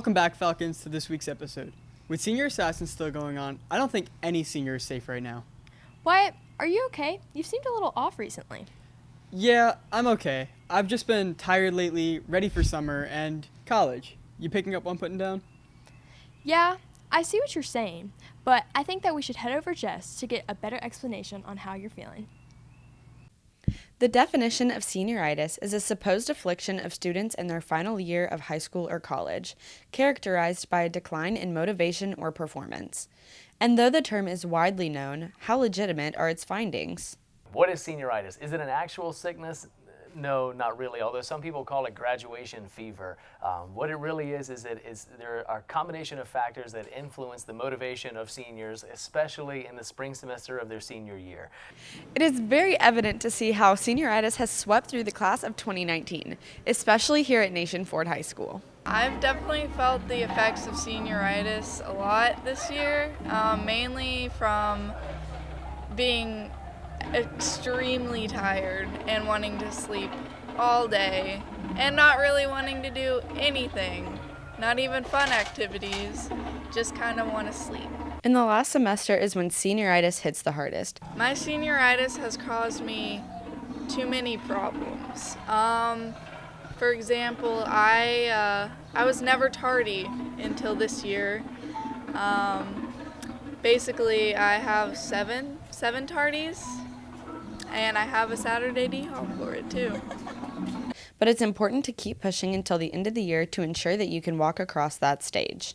Welcome back, Falcons, to this week's episode. With Senior Assassin still going on, I don't think any senior is safe right now. Wyatt, are you okay? You seemed a little off recently. Yeah, I'm okay. I've just been tired lately, ready for summer, and college. You picking up what I'm putting down? Yeah, I see what you're saying, but I think that we should head over Jess to get a better explanation on how you're feeling. The definition of senioritis is a supposed affliction of students in their final year of high school or college, characterized by a decline in motivation or performance. And though the term is widely known, how legitimate are its findings? What is senioritis? Is it an actual sickness? No, not really, although some people call it graduation fever. What it really is there are a combination of factors that influence the motivation of seniors, especially in the spring semester of their senior year. It is very evident to see how senioritis has swept through the class of 2019, especially here at Nation Ford High School. I've definitely felt the effects of senioritis a lot this year, mainly from being extremely tired and wanting to sleep all day and not really wanting to do anything, not even fun activities, just kind of want to sleep. In the last semester is when senioritis hits the hardest. My senioritis has caused me too many problems. For example, I was never tardy until this year. Basically, I have seven tardies, and I have a Saturday D-Hop for it too. But it's important to keep pushing until the end of the year to ensure that you can walk across that stage.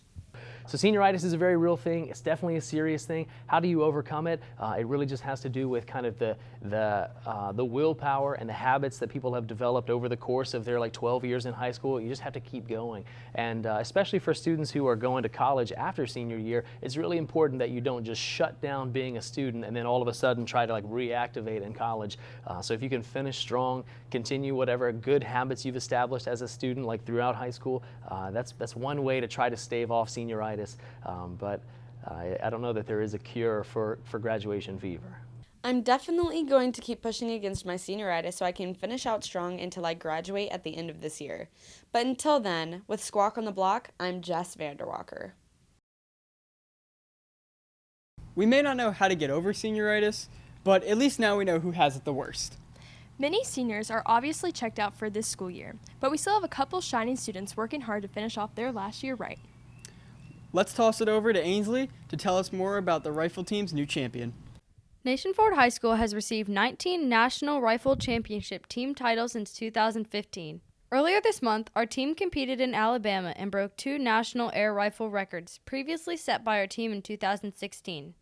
So senioritis is a very real thing. It's definitely a serious thing. How do you overcome it? It really just has to do with kind of the willpower and the habits that people have developed over the course of their 12 years in high school. You just have to keep going. And especially for students who are going to college after senior year, it's really important that you don't just shut down being a student and then all of a sudden try to reactivate in college. So if you can finish strong, continue whatever good habits you've established as a student throughout high school, that's one way to try to stave off senioritis. But I don't know that there is a cure for graduation fever. I'm definitely going to keep pushing against my senioritis so I can finish out strong until I graduate at the end of this year. But until then, with Squawk on the Block, I'm Jess Vanderwalker. We may not know how to get over senioritis, but at least now we know who has it the worst. Many seniors are obviously checked out for this school year, but we still have a couple shining students working hard to finish off their last year right. Let's toss it over to Ainsley to tell us more about the rifle team's new champion. Nation Ford High School has received 19 National Rifle Championship team titles since 2015. Earlier this month, our team competed in Alabama and broke 2 national air rifle records previously set by our team in 2016.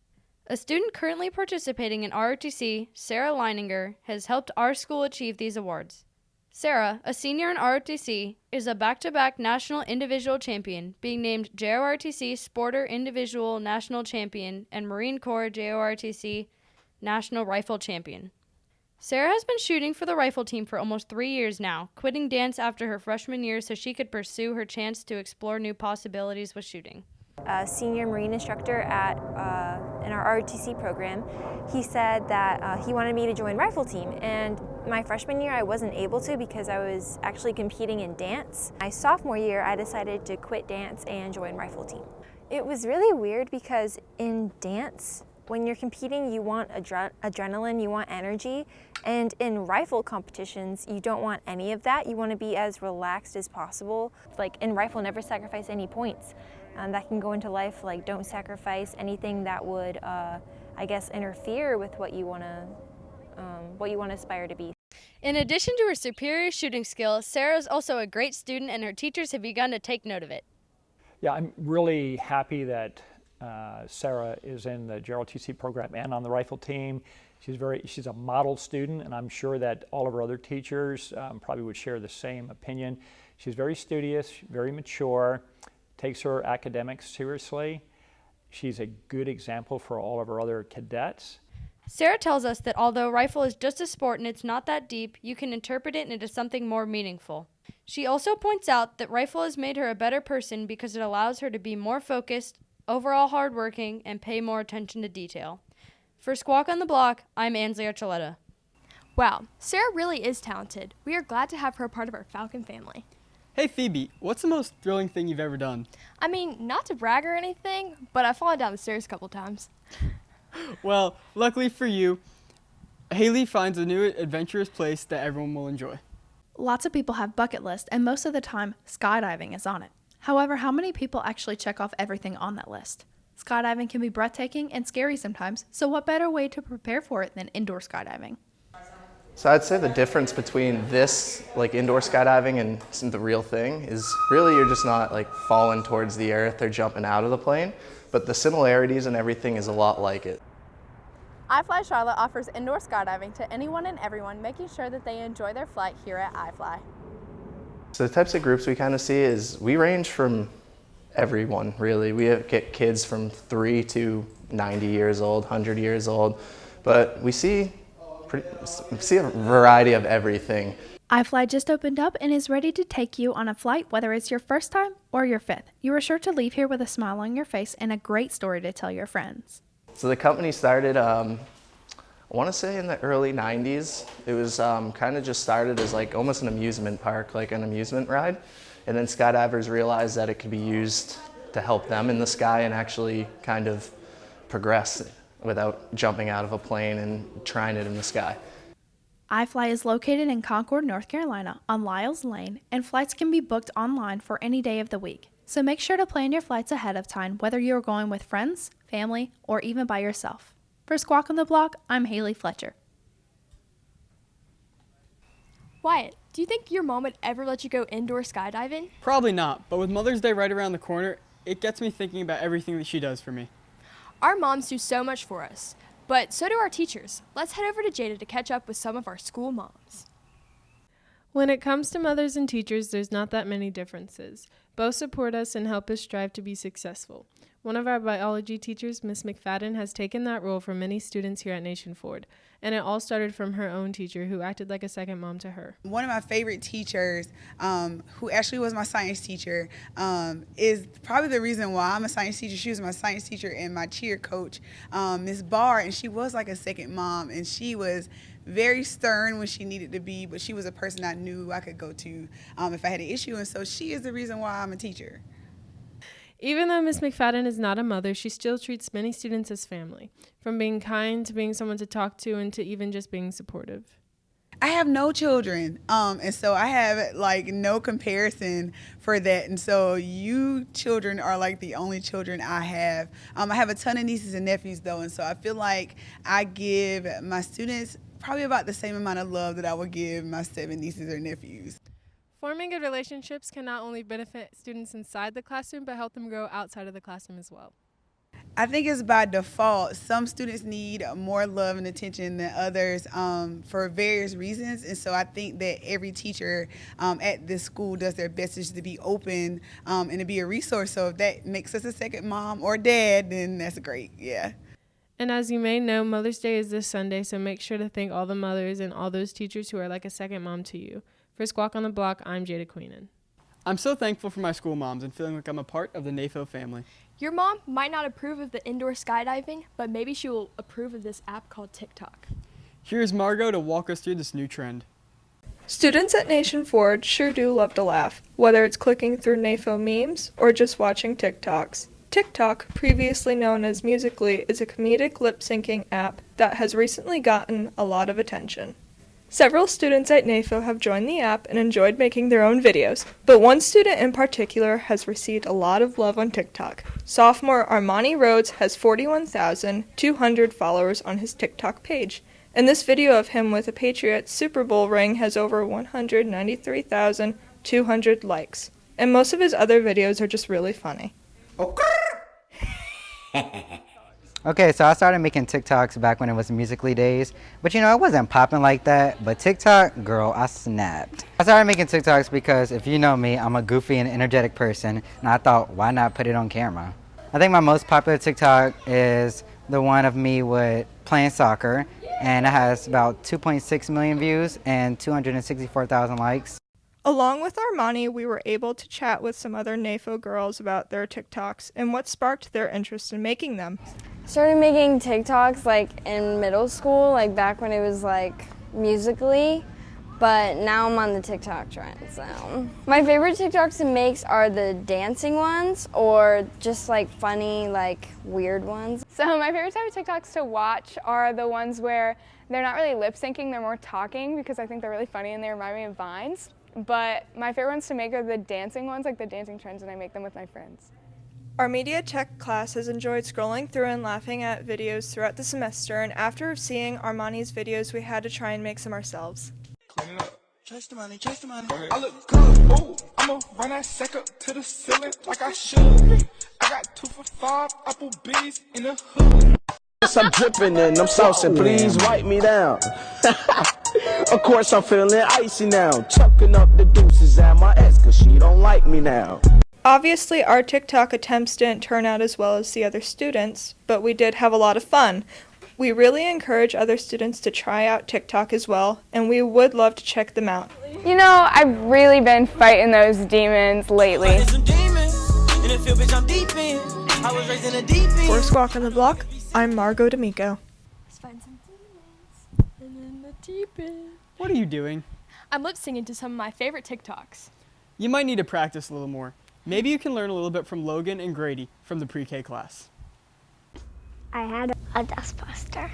A student currently participating in ROTC, Sarah Leininger, has helped our school achieve these awards. Sarah, a senior in ROTC, is a back-to-back national individual champion, being named JORTC Sporter Individual National Champion and Marine Corps JORTC National Rifle Champion. Sarah has been shooting for the rifle team for almost 3 years now, quitting dance after her freshman year so she could pursue her chance to explore new possibilities with shooting. A senior Marine instructor in our ROTC program, he said that he wanted me to join rifle team, and my freshman year I wasn't able to because I was actually competing in dance. My sophomore year I decided to quit dance and join rifle team. It was really weird because in dance, when you're competing, you want adrenaline, you want energy, and in rifle competitions, you don't want any of that. You want to be as relaxed as possible. In rifle, never sacrifice any points. That can go into life, don't sacrifice anything that would, interfere with what you want to aspire to be. In addition to her superior shooting skill, Sarah is also a great student and her teachers have begun to take note of it. Yeah, I'm really happy that Sarah is in the JROTC program and on the rifle team. She's a model student, and I'm sure that all of her other teachers probably would share the same opinion. She's very studious, very mature, takes her academics seriously. She's a good example for all of her other cadets. Sarah tells us that although rifle is just a sport and it's not that deep, you can interpret it into something more meaningful. She also points out that rifle has made her a better person because it allows her to be more focused, overall hardworking, and pay more attention to detail. For Squawk on the Block, I'm Ainsley Wow, Sarah really is talented. We are glad to have her a part of our Falcon family. Hey Phoebe, what's the most thrilling thing you've ever done? I mean, not to brag or anything, but I've fallen down the stairs a couple times. Well, luckily for you, Haley finds a new adventurous place that everyone will enjoy. Lots of people have bucket lists, and most of the time, skydiving is on it. However, how many people actually check off everything on that list? Skydiving can be breathtaking and scary sometimes, so what better way to prepare for it than indoor skydiving? So I'd say the difference between this, like indoor skydiving, and the real thing is really you're just not like falling towards the earth or jumping out of the plane, but the similarities and everything is a lot like it. iFly Charlotte offers indoor skydiving to anyone and everyone, making sure that they enjoy their flight here at iFly. So the types of groups we kind of see is we range from everyone, really. We get kids from 3 to 90 years old, 100 years old, but we see a variety of everything. iFly just opened up and is ready to take you on a flight, whether it's your first time or your fifth. You are sure to leave here with a smile on your face and a great story to tell your friends. So the company started, I want to say in the early 90s. It was kind of just started as like almost an amusement park, like an amusement ride. And then skydivers realized that it could be used to help them in the sky and actually kind of progress without jumping out of a plane and trying it in the sky. iFly is located in Concord, North Carolina on Lyles Lane, and flights can be booked online for any day of the week. So make sure to plan your flights ahead of time, whether you're going with friends, family, or even by yourself. For Squawk on the Block, I'm Haley Fletcher. Wyatt, do you think your mom would ever let you go indoor skydiving? Probably not, but with Mother's Day right around the corner, it gets me thinking about everything that she does for me. Our moms do so much for us, but so do our teachers. Let's head over to Jada to catch up with some of our school moms. When it comes to mothers and teachers, there's not that many differences. Both support us and help us strive to be successful. One of our biology teachers, Miss McFadden, has taken that role for many students here at Nation Ford, and it all started from her own teacher, who acted like a second mom to her. One of my favorite teachers, who actually was my science teacher, is probably the reason why I'm a science teacher. She was my science teacher and my cheer coach, Miss Barr, and she was like a second mom, and she was very stern when she needed to be, but she was a person I knew I could go to if I had an issue, and so she is the reason why I'm a teacher. Even though Miss McFadden is not a mother, she still treats many students as family, from being kind to being someone to talk to and to even just being supportive. I have no children, and so I have like no comparison for that, and so you children are like the only children I have. I have a ton of nieces and nephews though, and so I feel like I give my students probably about the same amount of love that I would give my 7 nieces or nephews. Forming good relationships can not only benefit students inside the classroom, but help them grow outside of the classroom as well. I think it's by default. Some students need more love and attention than others for various reasons. And so I think that every teacher at this school does their best just to be open and to be a resource. So if that makes us a second mom or dad, then that's great, yeah. And as you may know, Mother's Day is this Sunday, so make sure to thank all the mothers and all those teachers who are like a second mom to you. For Squawk on the Block, I'm Jada Queenan. I'm so thankful for my school moms and feeling like I'm a part of the NAFO family. Your mom might not approve of the indoor skydiving, but maybe she will approve of this app called TikTok. Here's Margot to walk us through this new trend. Students at Nation Ford sure do love to laugh, whether it's clicking through NAFO memes or just watching TikToks. TikTok, previously known as Musical.ly, is a comedic lip-syncing app that has recently gotten a lot of attention. Several students at NAFO have joined the app and enjoyed making their own videos, but one student in particular has received a lot of love on TikTok. Sophomore Armani Rhodes has 41,200 followers on his TikTok page, and this video of him with a Patriots Super Bowl ring has over 193,200 likes, and most of his other videos are just really funny. Okay, so I started making TikToks back when it was Musical.ly days, but you know, it wasn't popping like that, but TikTok, girl, I snapped. I started making TikToks because if you know me, I'm a goofy and energetic person, and I thought, why not put it on camera? I think my most popular TikTok is the one of me with playing soccer, and it has about 2.6 million views and 264,000 likes. Along with Armani, we were able to chat with some other NAFO girls about their TikToks and what sparked their interest in making them. Started making TikToks like in middle school, like back when it was like Musical.ly. but now I'm on the TikTok trend, so. My favorite TikToks to make are the dancing ones or just like funny, like weird ones. So my favorite type of TikToks to watch are the ones where they're not really lip syncing, they're more talking because I think they're really funny and they remind me of Vines. But my favorite ones to make are the dancing ones, like the dancing trends, and I make them with my friends. Our media tech class has enjoyed scrolling through and laughing at videos throughout the semester, and after seeing Armani's videos, we had to try and make some ourselves. Clean it up. Chase the money, chase the money. I look good, ooh, I'ma run that sack up to the ceiling like I should. I got 2 for $5 Applebee's in the hood. I'm dripping and I'm saucing, please wipe me down. Of course I'm feeling icy now, chucking up the deuces at my ex cause she don't like me now. Obviously, our TikTok attempts didn't turn out as well as the other students, but we did have a lot of fun. We really encourage other students to try out TikTok as well, and we would love to check them out. You know, I've really been fighting those demons lately. For Squawk on the Block, I'm Margot D'Amico. What are you doing? I'm lip singing to some of my favorite TikToks. You might need to practice a little more. Maybe you can learn a little bit from Logan and Grady from the pre-K class. I had a dustbuster.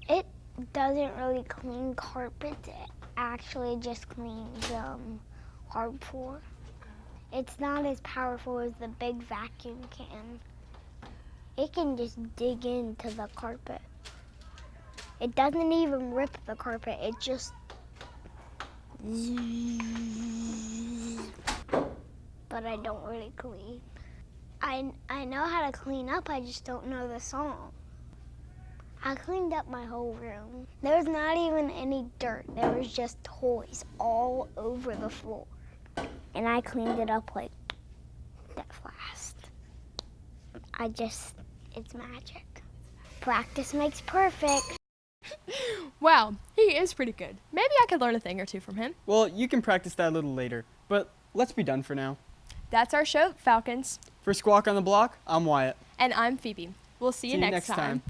It doesn't really clean carpets, it actually just cleans hard floor. It's not as powerful as the big vacuum can. It can just dig into the carpet. It doesn't even rip the carpet, it just but I don't really clean. I know how to clean up, I just don't know the song. I cleaned up my whole room. There was not even any dirt. There was just toys all over the floor. And I cleaned it up like that fast. It's magic. Practice makes perfect. Wow, he is pretty good. Maybe I could learn a thing or two from him. Well, you can practice that a little later, but let's be done for now. That's our show, Falcons. For Squawk on the Block, I'm Wyatt. And I'm Phoebe. We'll see you next time.